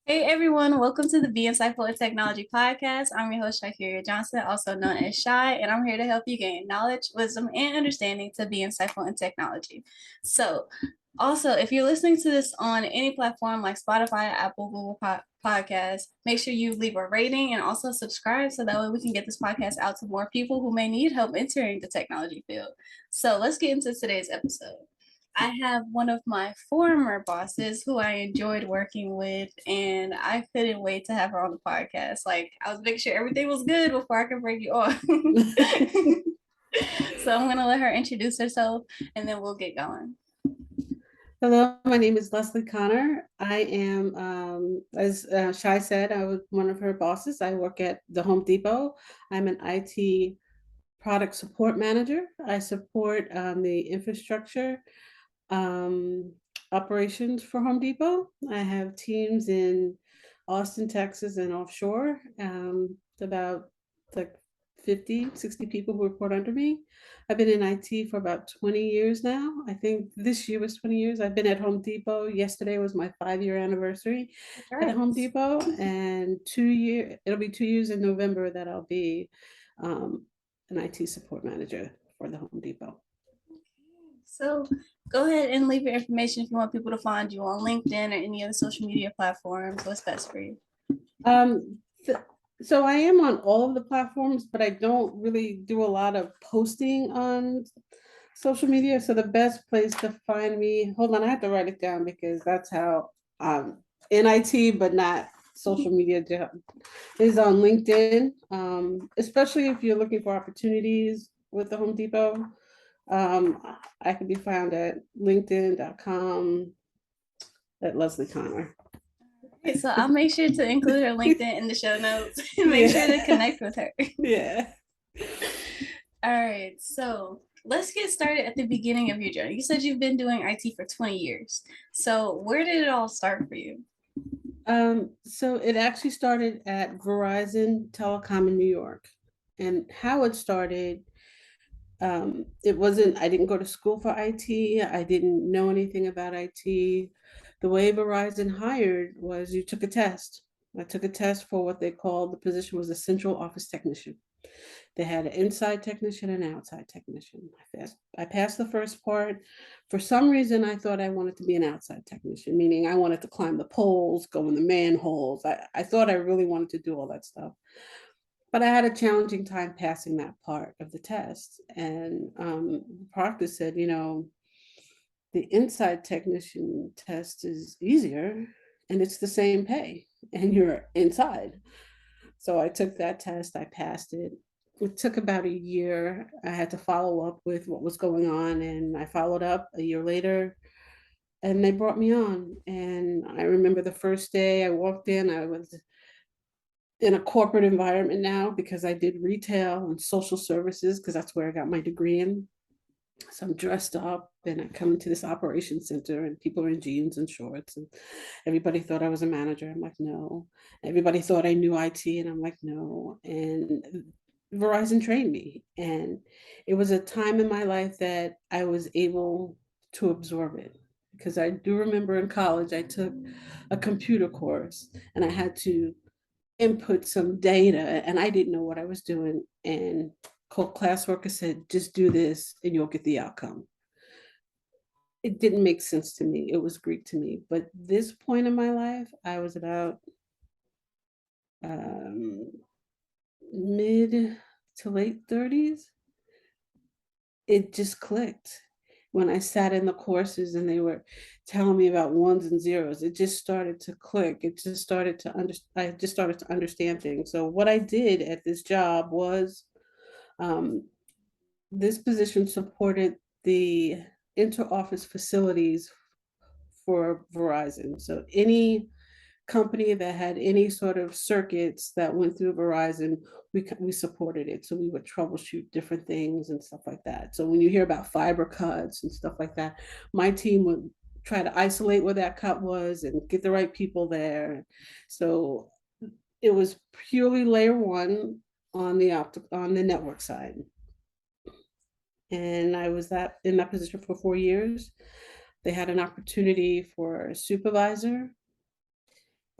Hey everyone, welcome to the Be Insightful in Technology podcast. I'm your host, Shakiria Johnson, also known as Shy, and I'm here to help you gain knowledge, wisdom, and understanding to be insightful in technology. So, also, if you're listening to this on any platform like Spotify, Apple, Google Podcasts, make sure you leave a rating and also subscribe so that way we can get this podcast out to more people who may need help entering the technology field. So, let's get into today's episode. I have one of my former bosses who I enjoyed working with, and I couldn't wait to have her on the podcast. Like, I was making sure everything was good before I could bring you on. So I'm gonna let her introduce herself, and then we'll get going. Hello, my name is Leslie Connor. I am, as Shai said, I was one of her bosses. I work at the Home Depot. I'm an IT product support manager. I support the infrastructure um, operations for Home Depot. I have teams in Austin, Texas, and offshore. About like 50, 60 people who report under me. I've been in IT for about 20 years now. I think this year was 20 years. I've been at Home Depot. Yesterday was my 5-year anniversary at Home Congrats. Depot, and it'll be 2 years in November that I'll be um, an IT support manager for the Home Depot. So go ahead and leave your information if you want people to find you on LinkedIn or any other social media platforms. What's best for you? Um, th- so I am on all of the platforms, but I don't really do a lot of posting on social media. So the best place to find me, hold on, I have to write it down because that's how in IT, but not social media is on LinkedIn. Especially if you're looking for opportunities with the Home Depot. Um, I can be found at linkedin.com at Leslie Connor. Okay, so I'll make sure to include her LinkedIn in the show notes and make sure to Yeah. connect with her. Yeah. All right, so let's get started at the beginning of your journey. You said you've been doing IT for 20 years. So where did it all start for you? So it actually started at Verizon Telecom in New York. And how it started, it wasn't, I didn't go to school for IT. I didn't know anything about IT. The way Verizon hired was you took a test. I took a test for what they called the position was a central office technician. They had an inside technician and an outside technician. I passed the first part. For some reason, I thought I wanted to be an outside technician, meaning I wanted to climb the poles, go in the manholes. I thought I really wanted to do all that stuff. But I had a challenging time passing that part of the test. And the proctor said, the inside technician test is easier and it's the same pay and you're inside. So I took that test, I passed it. It took about a year. I had to follow up with what was going on, and I followed up a year later, and they brought me on. And I remember the first day I walked in, I was in a corporate environment now because I did retail and social services because that's where I got my degree in. So I'm dressed up and I come into this operation center and people are in jeans and shorts and everybody thought I was a manager. I'm like, no. Everybody thought I knew IT and I'm like, no. And Verizon trained me. And it was a time in my life that I was able to absorb it. Because I do remember in college, I took a computer course and I had to input some data and I didn't know what I was doing. And classworker said, just do this and you'll get the outcome. It didn't make sense to me. It was Greek to me. But this point in my life, I was about um, mid to late 30s. It just clicked when I sat in the courses and they were telling me about ones and zeros. It just started to click. It just started to I just started to understand things. So what I did at this job was um, this position supported the inter-office facilities for Verizon. So any company that had any sort of circuits that went through Verizon, we supported it. So we would troubleshoot different things and stuff like that. So when you hear about fiber cuts and stuff like that, my team would try to isolate where that cut was and get the right people there. So it was purely layer one on the network side. And I was that in that position for 4 years. They had an opportunity for a supervisor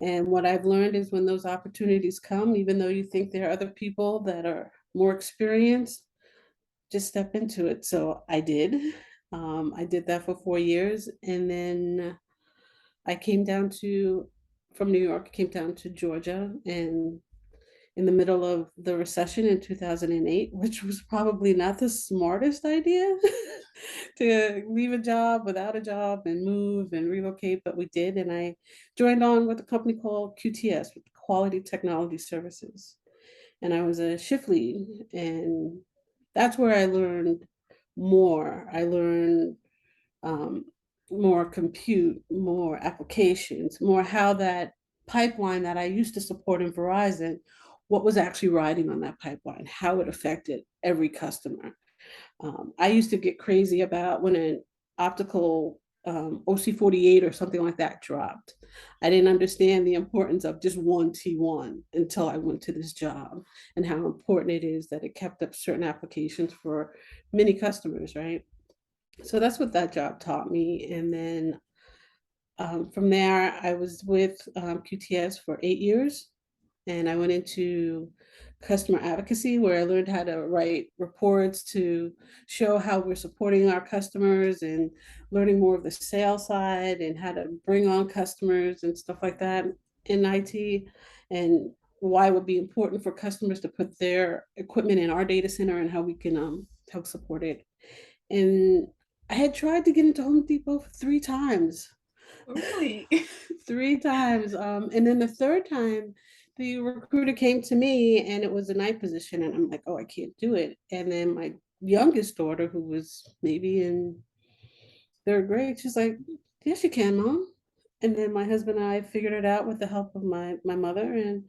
And what I've learned is when those opportunities come, even though you think there are other people that are more experienced, just step into it. So I did. I did that for 4 years. And then I came down to, from New York, came down to Georgia, and in the middle of the recession in 2008, which was probably not the smartest idea to leave a job without a job and move and relocate, but we did. And I joined on with a company called QTS, with Quality Technology Services. And I was a shift lead. And that's where I learned more. I learned um, more compute, more applications, more how that pipeline that I used to support in Verizon, what was actually riding on that pipeline, how it affected every customer. I used to get crazy about when an optical OC48 or something like that dropped. I didn't understand the importance of just one T1 until I went to this job, and how important it is that it kept up certain applications for many customers, right? So that's what that job taught me. And then from there, I was with QTS for 8 years, and I went into customer advocacy where I learned how to write reports to show how we're supporting our customers, and learning more of the sales side and how to bring on customers and stuff like that in IT, and why it would be important for customers to put their equipment in our data center and how we can help support it. And I had tried to get into Home Depot 3 times. Really? 3 times. And then the third time, the recruiter came to me and it was a night position. And I'm like, oh, I can't do it. And then my youngest daughter, who was maybe in third grade, she's like, yes, you can, Mom. And then my husband and I figured it out with the help of my mother. And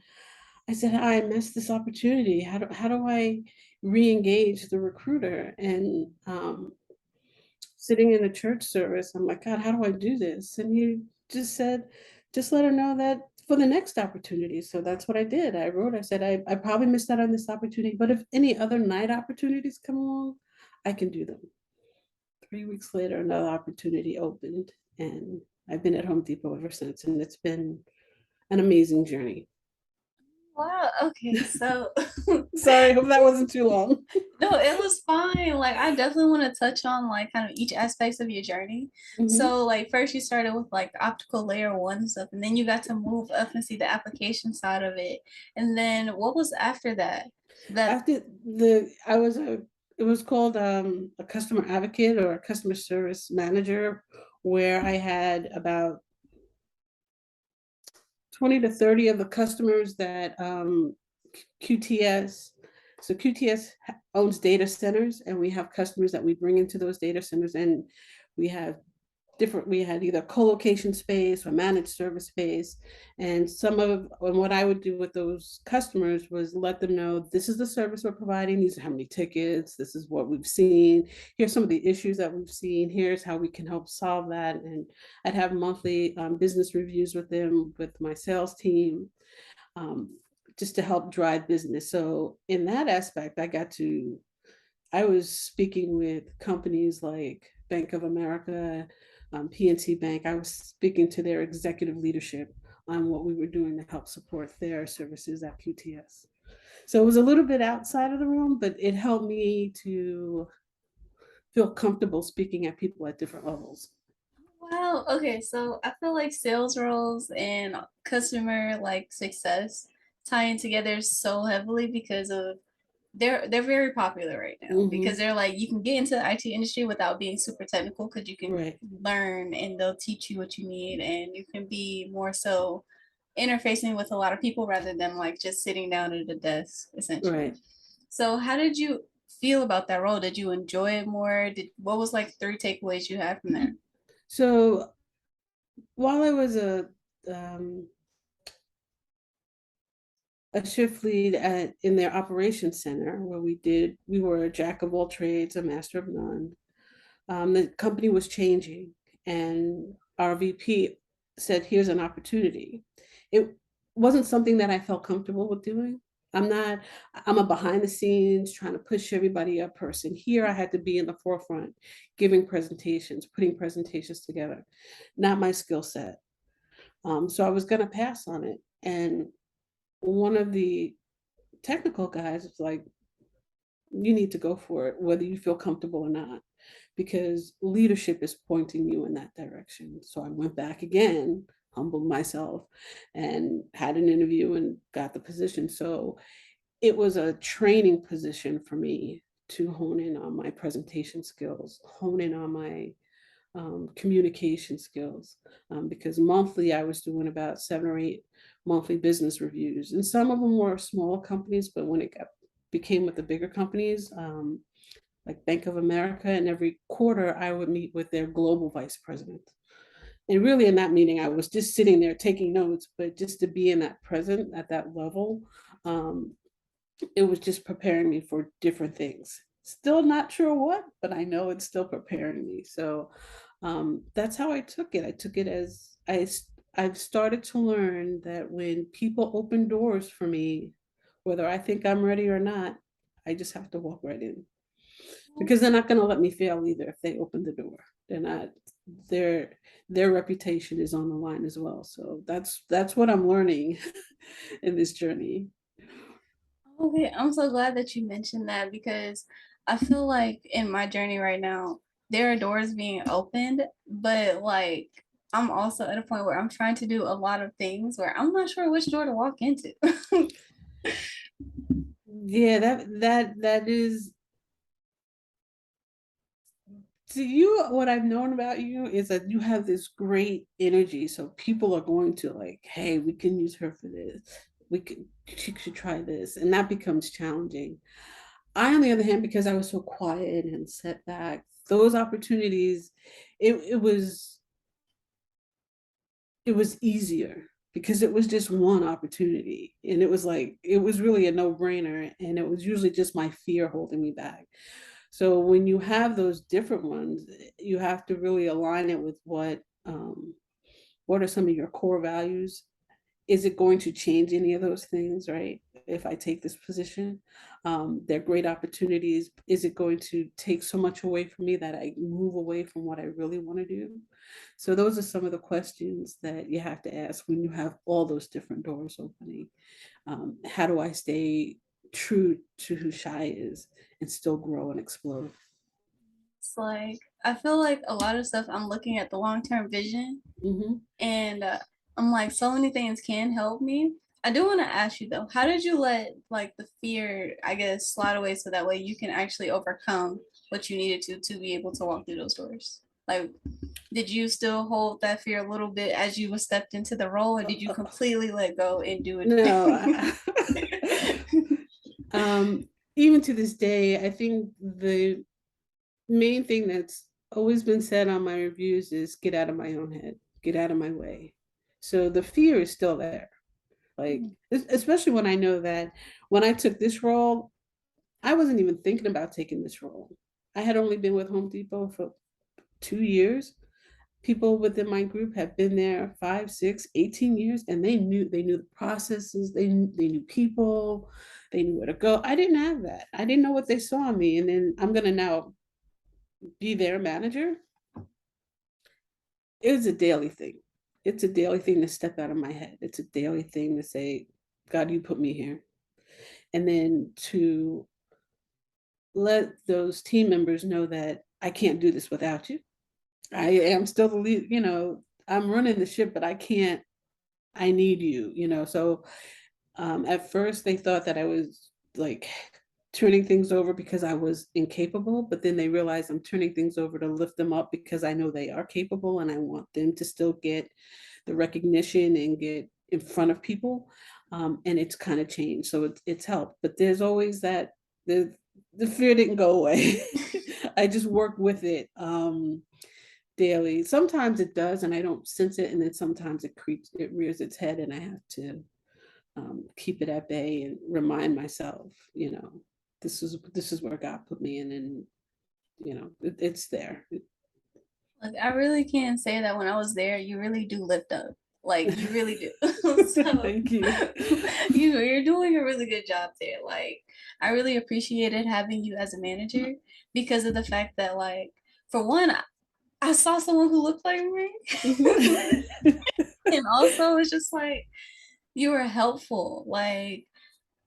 I said, I missed this opportunity. How do I re-engage the recruiter? And sitting in a church service, I'm like, God, how do I do this? And he just said, just let her know that for the next opportunity. So that's what I did. I said, I probably missed out on this opportunity, but if any other night opportunities come along, I can do them. 3 weeks later, another opportunity opened, and I've been at Home Depot ever since. And it's been an amazing journey. Wow. Okay. So Sorry, hope that wasn't too long. no, it was fine. Like I definitely want to touch on like kind of each aspects of your journey. Mhm. So like first you started with like the optical layer one stuff, and then you got to move up and see the application side of it. And then what was after that? That After I was it was called a customer advocate or a customer service manager, where I had about 20 to 30 of the customers that QTS. So QTS owns data centers, and we have customers that we bring into those data centers, and we have we had either co-location space or managed service space. And what I would do with those customers was let them know, this is the service we're providing, these are how many tickets, this is what we've seen, here's some of the issues that we've seen, here's how we can help solve that. And I'd have monthly business reviews with them, with my sales team, um, just to help drive business. So in that aspect, I was speaking with companies like Bank of America, PNC Bank. I was speaking to their executive leadership on what we were doing to help support their services at QTS. So it was a little bit outside of the room, but it helped me to feel comfortable speaking at people at different levels. wow. Okay, so I feel like sales roles and customer like success tying together so heavily because of they're very popular right now because Hmm. they're like you can get into the IT industry without being super technical because you can Right, learn and they'll teach you what you need and you can be more so interfacing with a lot of people rather than like just sitting down at a desk essentially. right. So how did you feel about that role? Did you enjoy it more? Did what was like three takeaways you had from there? So while I was um, a shift lead in their operations center, where we were a jack of all trades, a master of none. The company was changing, and our VP said, here's an opportunity. It wasn't something that I felt comfortable with doing. I'm a behind the scenes trying to push everybody up person. Here I had to be in the forefront, giving presentations, putting presentations together. Not my skill set. So I was going to pass on it. And one of the technical guys was like, you need to go for it, whether you feel comfortable or not, because leadership is pointing you in that direction. So I went back again, humbled myself, and had an interview and got the position. So it was a training position for me to hone in on my presentation skills, hone in on my communication skills, because monthly I was doing about 7 or 8 monthly business reviews, and some of them were small companies, but when it became with the bigger companies, like Bank of America, and every quarter I would meet with their global vice president. And really, in that meeting, I was just sitting there taking notes, but just to be in that present at that level, um, it was just preparing me for different things. Still not sure what, but I know it's still preparing me. So that's how I took it. I took it as I've started to learn that when people open doors for me, whether I think I'm ready or not, I just have to walk right in, because they're not going to let me fail either. If they open the door, they're not. Their their reputation is on the line as well. So that's what I'm learning in this journey. Okay, I'm so glad that you mentioned that because I feel like in my journey right now, there are doors being opened, but like I'm also at a point where I'm trying to do a lot of things where I'm not sure which door to walk into. Yeah, that is, to you, what I've known about you is that you have this great energy. So people are going to like, hey, we can use her for this. She should try this. And that becomes challenging. I, on the other hand, because I was so quiet and set back, those opportunities, it was easier because it was just one opportunity. And it was like, it was really a no-brainer. And it was usually just my fear holding me back. So when you have those different ones, you have to really align it with what are some of your core values. Is it going to change any of those things, right? If I take this position, they're great opportunities. Is it going to take so much away from me that I move away from what I really want to do? So those are some of the questions that you have to ask when you have all those different doors opening. How do I stay true to who Shy is and still grow and explode? It's like I feel like a lot of stuff I'm looking at the long-term vision Mhm. and I'm like so many things can help me. I do want to ask you though, how did you let like the fear, I guess, slide away so that way you can actually overcome what you needed to be able to walk through those doors? Like, did you still hold that fear a little bit as you was stepped into the role, or did you completely let go and do No, it? um, even to this day, I think the main thing that's always been said on my reviews is get out of my own head, get out of my way. So the fear is still there. Like, especially when I know that when I took this role, I wasn't even thinking about taking this role. I had only been with Home Depot for 2 years. People within my group have been there 5, 6, 18 years, and they knew the processes, they knew people, they knew where to go. I didn't have that. I didn't know what they saw in me. And then I'm gonna now be their manager. It was a daily thing. It's a daily thing to step out of my head. It's a daily thing to say, God, you put me here. And then to let those team members know that I can't do this without you. I am still the lead, I'm running the ship, but I can't, I need you. So at first they thought that I was like turning things over because I was incapable, but then they realized I'm turning things over to lift them up because I know they are capable and I want them to still get the recognition and get in front of people. And it's kind of changed. So it's helped. But there's always that the fear didn't go away. I just work with it daily. Sometimes it does, and I don't sense it, and then sometimes it rears its head, and I have to keep it at bay and remind myself, this is where God put me in, and it's there. Like I really can say that when I was there, you really do lift up. Like you really do. So Thank you. you're doing a really good job there. Like I really appreciated having you as a manager because of the fact that like for one, I saw someone who looked like me. Mhm. And also it's just like you were helpful. Like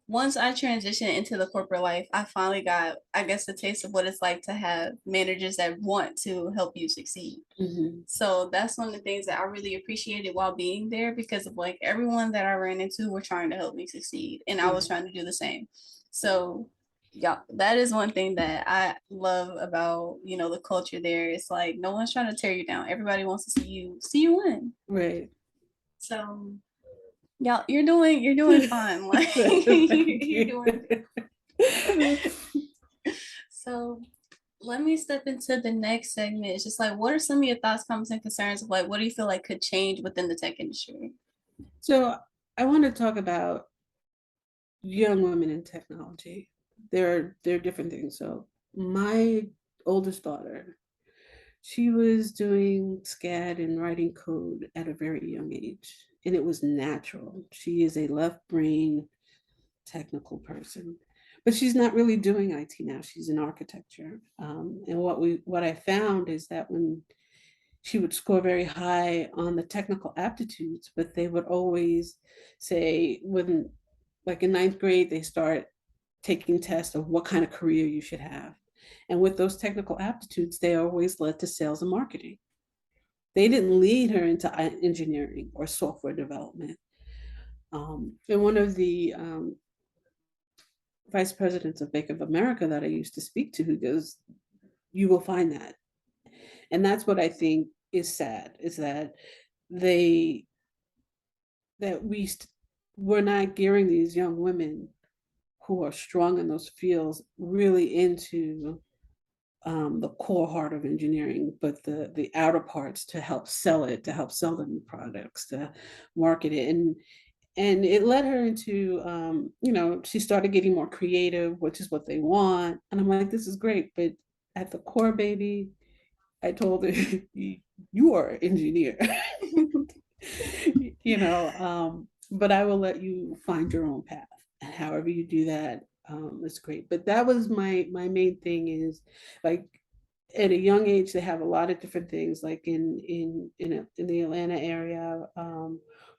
once I transitioned into the corporate life, I finally got, I guess, a taste of what it's like to have managers that want to help you succeed. Mhm. So that's one of the things that I really appreciated while being there because of like everyone that I ran into were trying to help me succeed, and I was Right. trying to do the same. So yeah, that is one thing that I love about, the culture there. It's like no one's trying to tear you down. Everybody wants to see you win. Right. So yeah, you're doing fine. Like Thank you're you. doing so. Let me step into the next segment. It's just like, what are some of your thoughts, comments, and concerns of like, what do you feel like could change within the tech industry? So I want to talk about young women in technology. There are different things. So my oldest daughter, she was doing SCAD and writing code at a very young age, and it was natural. She is a left brain technical person, but she's not really doing IT now. She's in architecture. And what I found is that when she would score very high on the technical aptitudes, but they would always say when, like in ninth grade, they start taking tests of what kind of career you should have. And with those technical aptitudes, they always led to sales and marketing. They didn't lead her into engineering or software development. And one of the vice presidents of Bank of America that I used to speak to, who goes, "You will find that," and that's what I think is sad, is that they that we st- we're not gearing these young women who are strong in those fields really into the core heart of engineering, but the outer parts to help sell it, to help sell the new products, to market it, and it led her into she started getting more creative, which is what they want, and I'm like, this is great, but at the core, baby, I told her, you are an engineer. But I will let you find your own path, and however you do that, it's great. But that was my main thing, is like at a young age they have a lot of different things, like in the Atlanta area.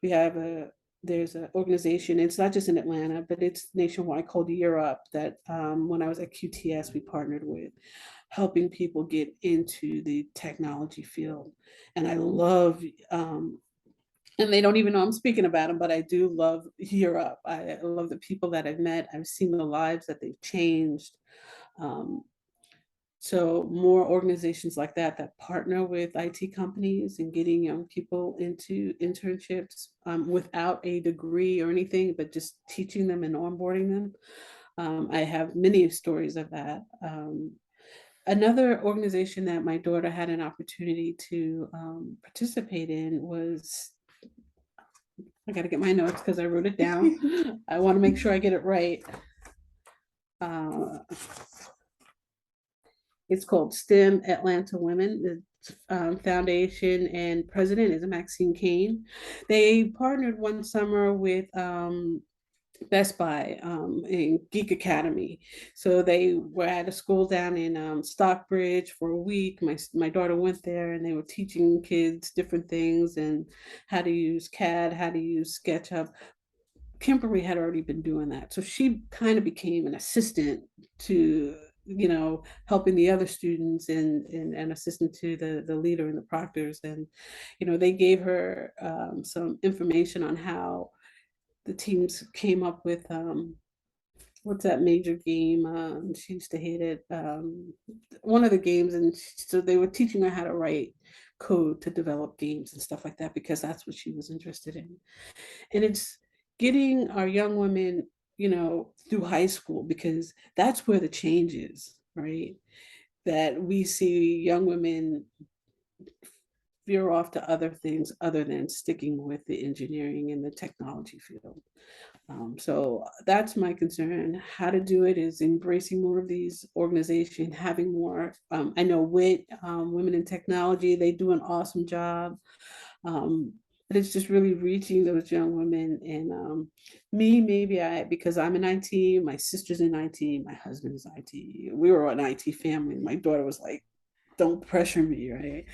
We have a There's an organization, it's not just in Atlanta, but it's nationwide, called Year Up, that when I was at QTS we partnered with, helping people get into the technology field. And I love and they don't even know I'm speaking about them, but I do love Year Up. I love the people that I've met. I've seen the lives that they've changed. Um, so more organizations like that partner with IT companies and getting young people into internships, without a degree or anything, but just teaching them and onboarding them. I have many stories of that. Another organization that my daughter had an opportunity to participate in was, I got to get my notes because I wrote it down. I want to make sure I get it right. Uh, it's called STEM Atlanta Women. The foundation and president is Maxine Kane. They partnered one summer with Best Buy and Geek Academy. So they were at a school down in Stockbridge for a week. My daughter went there, and they were teaching kids different things and how to use CAD, how to use SketchUp. Kimberly had already been doing that, so she kind of became an assistant to helping the other students, and an assistant to the leader and the proctors. And they gave her some information on how the teams came up with what's that major game? She used to hate it. One of the games, and so they were teaching her how to write code to develop games and stuff like that, because that's what she was interested in. And it's getting our young women, through high school, because that's where the change is, right? That we see young women veer off to other things other than sticking with the engineering and the technology field. So that's my concern. How to do it is embracing more of these organizations, having more. I know WIT, Women in Technology, they do an awesome job. But it's just really reaching those young women. And me, maybe because I'm in IT, my sister's in IT, my husband's IT. We were an IT family. My daughter was like, don't pressure me, right?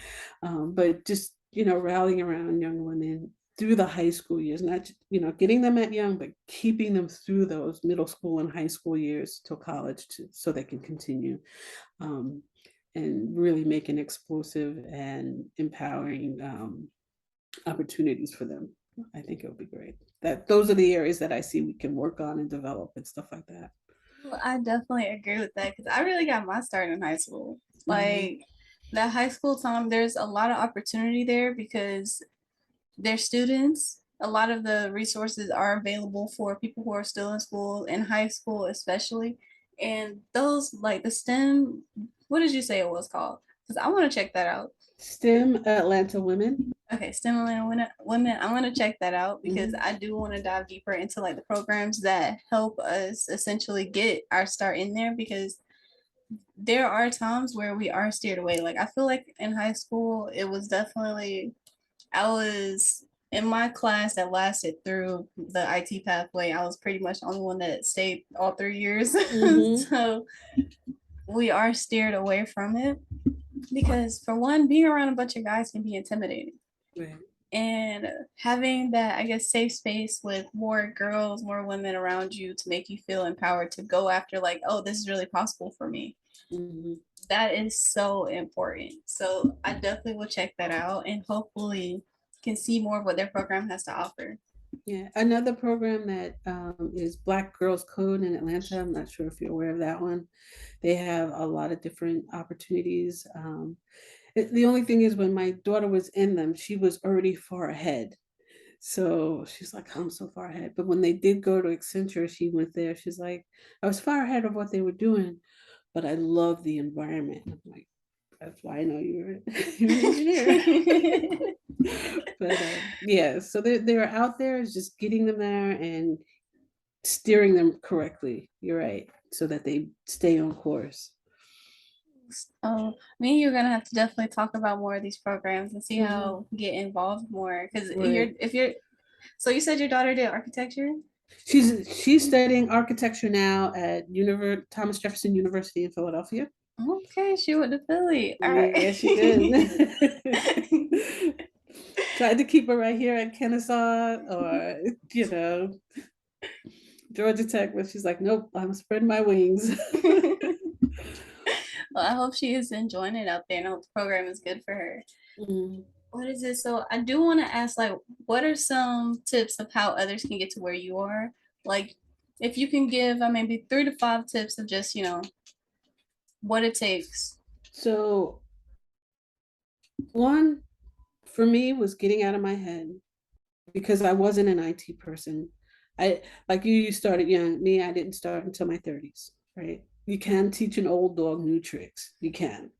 But just, rallying around young women through the high school years, not getting them at young, but keeping them through those middle school and high school years till college, so they can continue, um, and really make an explosive and empowering opportunities for them. I think it would be great. That those are the areas that I see we can work on and develop and stuff like that. Well, I definitely agree with that because I really got my start in high school. Mhm. Like that high school time, there's a lot of opportunity there because they're students. A lot of the resources are available for people who are still in school, in high school especially. And those, like the STEM, what did you say it was called? Because I want to check that out. STEM Atlanta women. Okay, STEM and women. I want to check that out because Mhm. I do want to dive deeper into like the programs that help us essentially get our start in there because there are times where we are steered away. Like I feel like in high school, it was definitely I was in my class that lasted through the IT pathway. I was pretty much the only one that stayed all 3 years. Mhm. So we are steered away from it because, for one, being around a bunch of guys can be intimidating. Right. And having that, I guess, safe space with more girls, more women around you to make you feel empowered to go after, like, oh, this is really possible for me. Mhm. That is so important. So I definitely will check that out and hopefully can see more of what their program has to offer. Yeah, another program that is Black Girls Code in Atlanta. I'm not sure if you're aware of that one. They have a lot of different opportunities. The only thing is, when my daughter was in them, she was already far ahead. So she's like, I'm so far ahead. But when they did go to Accenture, she went there. She's like, I was far ahead of what they were doing, but I love the environment. I'm like, that's why I know you're you're an engineer. But yeah, so they're out there, is just getting them there and steering them correctly. You're right, so that they stay on course. Oh, me and you're gonna have to definitely talk about more of these programs and see Hmm. how we get involved more. Because Right. if you're, so you said your daughter did architecture. She's studying architecture now at Thomas Jefferson University in Philadelphia. Okay, she went to Philly. All right. Yeah, she did. Tried to keep her right here at Kennesaw, or Georgia Tech, but she's like, nope, I'm spreading my wings. Well, I hope she is enjoying it out there and I hope the program is good for her. Mm. What is it? So I do want to ask, like, what are some tips of how others can get to where you are? Like, if you can give maybe 3 to 5 tips of just, what it takes. So one for me was getting out of my head, because I wasn't an IT person. I Like you started young. Me, I didn't start until my 30s, right? You can teach an old dog new tricks. You can.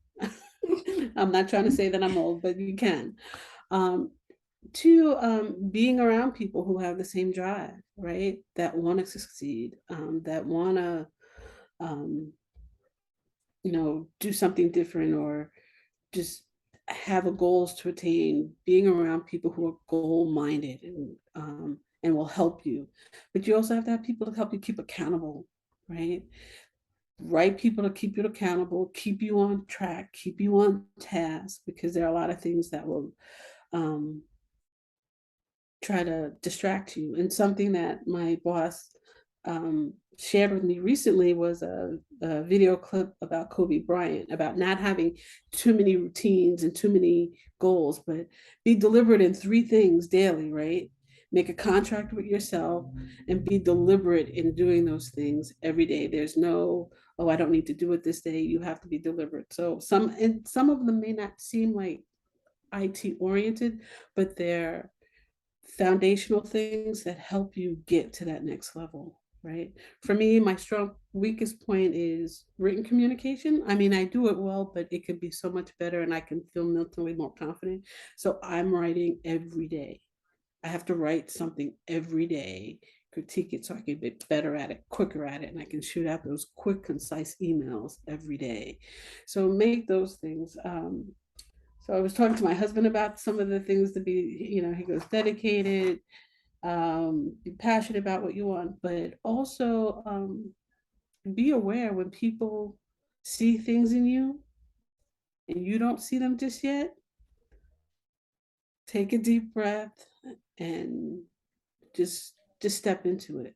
I'm not trying to say that I'm old, but you can. Um, to being around people who have the same drive, right? That want to succeed, that want to, um, do something different, or just have a goals to attain. Being around people who are goal minded, and will help you. But you also have to have people to help you keep accountable, right? Right people to keep you accountable, keep you on track, keep you on task, because there are a lot of things that will um, try to distract you. And something that my boss shared with me recently was a video clip about Kobe Bryant, about not having too many routines and too many goals, but be deliberate in 3 things daily, right? Make a contract with yourself and be deliberate in doing those things every day. There's no, oh, I don't need to do it this day. You have to be deliberate. So some of them may not seem like IT oriented, but they're foundational things that help you get to that next level, right? For me, my weakest point is written communication. I mean, I do it well, but it could be so much better, and I can feel mentally more confident. So I'm writing every day. I have to write something every day, critique it so I can get better at it, quicker at it, and I can shoot out those quick, concise emails every day. So make those things. So I was talking to my husband about some of the things to be, he goes, dedicated, be passionate about what you want, but also be aware when people see things in you and you don't see them just yet. Take a deep breath, and just step into it.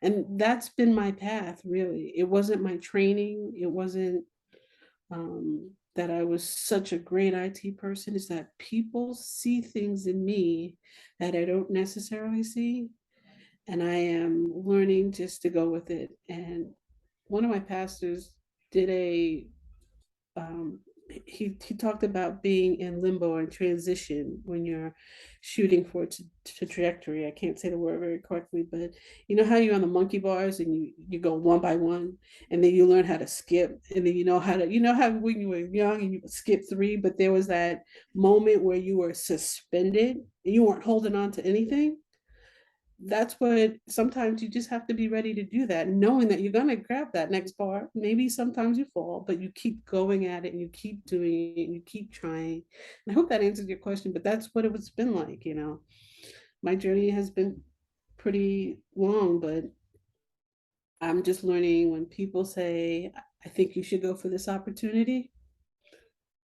And that's been my path, really. It wasn't my training. It wasn't that I was such a great IT person. Is that people see things in me that I don't necessarily see. And I am learning just to go with it. And one of my pastors did a um, he talked about being in limbo and transition when you're shooting for a trajectory. I can't say the word very correctly, but you know how you're on the monkey bars and you go one by one, and then you learn how to skip, and then you know how when you were young and you would skip three, but there was that moment where you were suspended and you weren't holding on to anything. That's what sometimes you just have to be ready to do that, knowing that you're going to grab that next bar. Maybe sometimes you fall, but you keep going at it and you keep doing it and you keep trying. And I hope that answers your question, but that's what it's been like, you know. My journey has been pretty long, but I'm just learning when people say, I think you should go for this opportunity.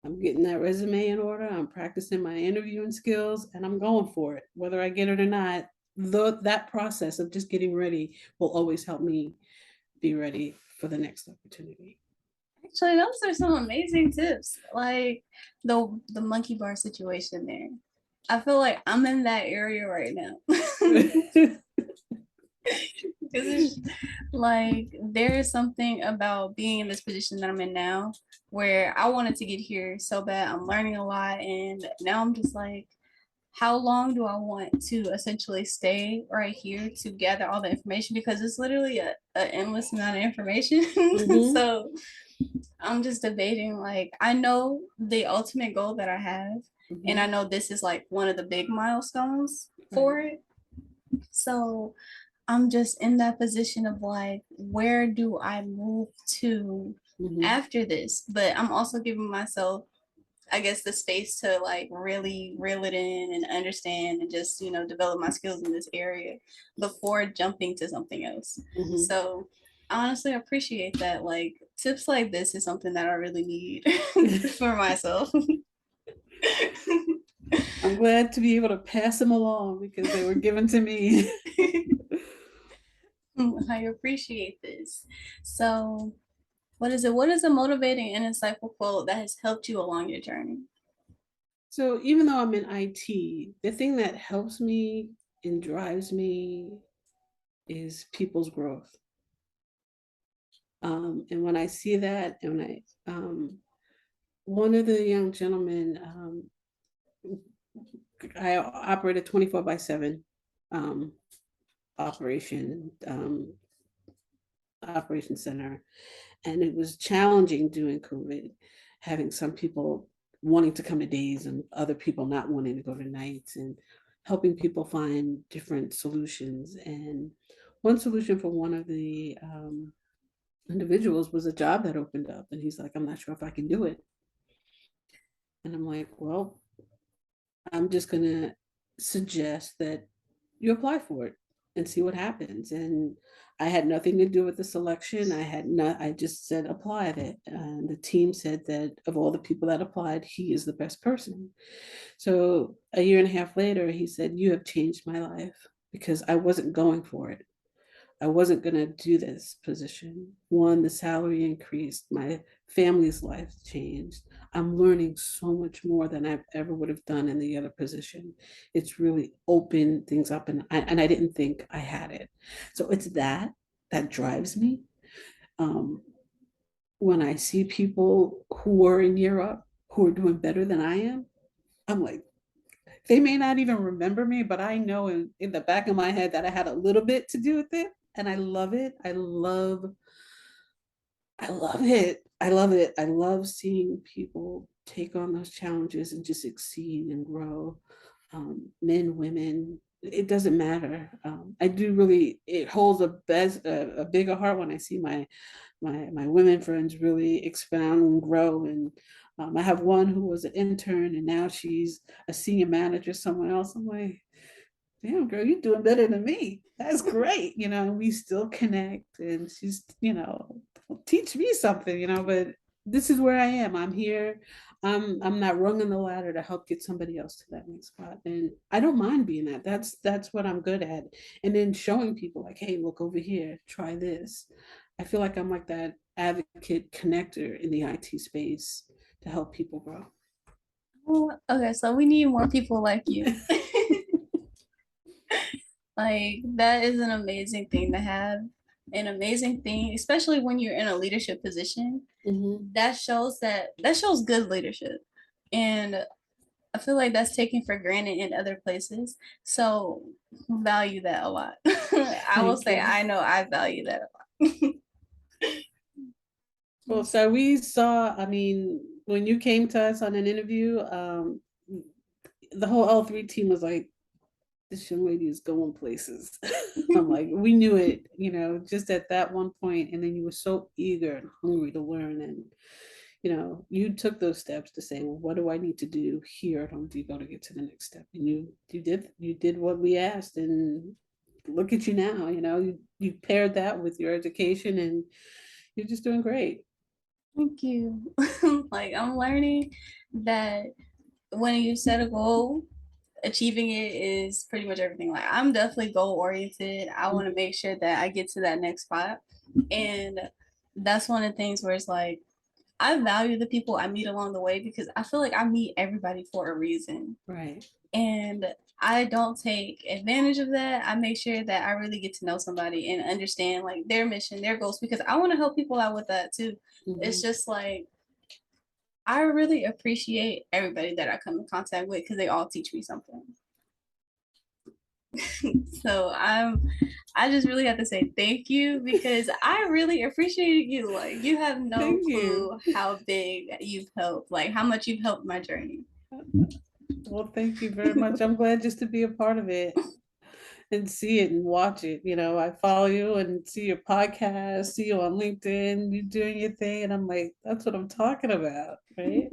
I'm getting that resume in order. I'm practicing my interviewing skills and I'm going for it. Whether I get it or not, that process of just getting ready will always help me be ready for the next opportunity. Actually, those are some amazing tips. Like the monkey bar situation there. I feel like I'm in that area right now. Because it's like there is something about being in this position that I'm in now where I wanted to get here so bad. I'm learning a lot, and now I'm just like, how long do I want to essentially stay right here to gather all the information? Because it's literally a endless amount of information. Mhm, So I'm just debating, like, I know the ultimate goal that I have, and I mhm, know this is like one of the big milestones right. for it. So I'm just in that position of like, where do I move to Mhm, after this? But I'm also giving myself, I guess, the space to like really reel it in and understand and just, develop my skills in this area before jumping to something else. mhm. So honestly, I appreciate that. Like tips like this is something that I really need for myself. I'm glad to be able to pass them along because they were given to me. I appreciate this. So what is it? What is a motivating and insightful quote that has helped you along your journey? So even though I'm in IT, the thing that helps me and drives me is people's growth. And when I see that, and when one of the young gentlemen, I operate a 24 by 7 um, operation, operation center. And it was challenging during COVID, having some people wanting to come to days and other people not wanting to go to nights, and helping people find different solutions. And one solution for one of the individuals was a job that opened up. And he's like, I'm not sure if I can do it. And I'm like, well, I'm just going to suggest that you apply for it and see what happens. And I had nothing to do with the selection. I just said applied it. And the team said that of all the people that applied, he is the best person. So a year and a half later, he said, you have changed my life because I wasn't going for it. I wasn't going to do this position. One, the salary increased, my family's life changed. I'm learning so much more than I ever would have done in the other position. It's really opened things up, and I didn't think I had it. So it's that drives me. Um, when I see people who are in Europe who are doing better than I am, I'm like, they may not even remember me, but I know in the back of my head that I had a little bit to do with it. And I love it. I love it. I love it. I love seeing people take on those challenges and just succeed and grow. Men, women, it doesn't matter. I do really. It holds a bigger heart when I see my women friends really expound and grow. And I have one who was an intern and now she's a senior manager somewhere else. I'm like, damn girl, you're doing better than me. That's great. We still connect, and she's, teach me something, but this is where I am. I'm here. I'm not rung on the ladder to help get somebody else to that next spot. And I don't mind being that. That's what I'm good at. And then showing people like, hey, look over here, try this. I feel like I'm like that advocate connector in the IT space to help people grow. Well, okay, so we need more people like you. Like that is an amazing thing to have, an amazing thing, especially when you're in a leadership position. Mhm. That shows good leadership. And I feel like that's taken for granted in other places. So value that a lot. I will Thank say you. I know I value that a lot. Well, so we saw, I mean, when you came to us on an interview, the whole L3 team was like, this young lady is going places. I'm like, we knew it, just at that one point, and then you were so eager and hungry to learn, and you took those steps to say, well, what do I need to do here at Home Depot to get to the next step? And you did what we asked, and look at you now. You paired that with your education, and you're just doing great. Thank you. Like I'm learning that when you set a goal, achieving it is pretty much everything. Like I'm definitely goal oriented. I want to make sure that I get to that next spot. And that's one of the things where it's like I value the people I meet along the way because I feel like I meet everybody for a reason. Right. And I don't take advantage of that. I make sure that I really get to know somebody and understand like their mission, their goals, because I want to help people out with that too. It's Mhm. just like I really appreciate everybody that I come in contact with because they all teach me something. So I just really have to say thank you because I really appreciate you. Like you have no Thank you. clue how big you've helped, like how much you've helped my journey. Well, thank you very much. I'm glad just to be a part of it and see it and watch it. I follow you and see your podcast, see you on LinkedIn, you doing your thing, and I'm like, that's what I'm talking about, right?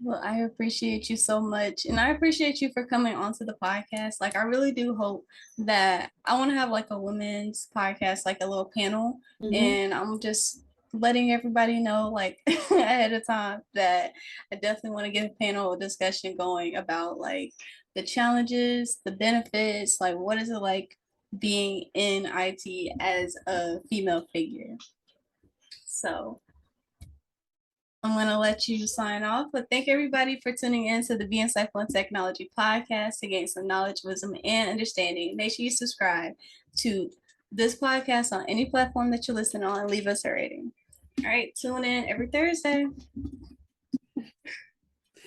Well, I appreciate you so much. And I appreciate you for coming onto the podcast. Like, I really do hope that I want to have like a women's podcast, like a little panel. Hmm. And I'm just letting everybody know, like, ahead of time that I definitely want to get a panel discussion going about like the challenges, the benefits, like, what is it like being in IT as a female figure? So, I'm going to let you sign off, but thank everybody for tuning in to the Be Insightful in Technology podcast to gain some knowledge, wisdom, and understanding. Make sure you subscribe to this podcast on any platform that you listen on and leave us a rating. All right, tune in every Thursday.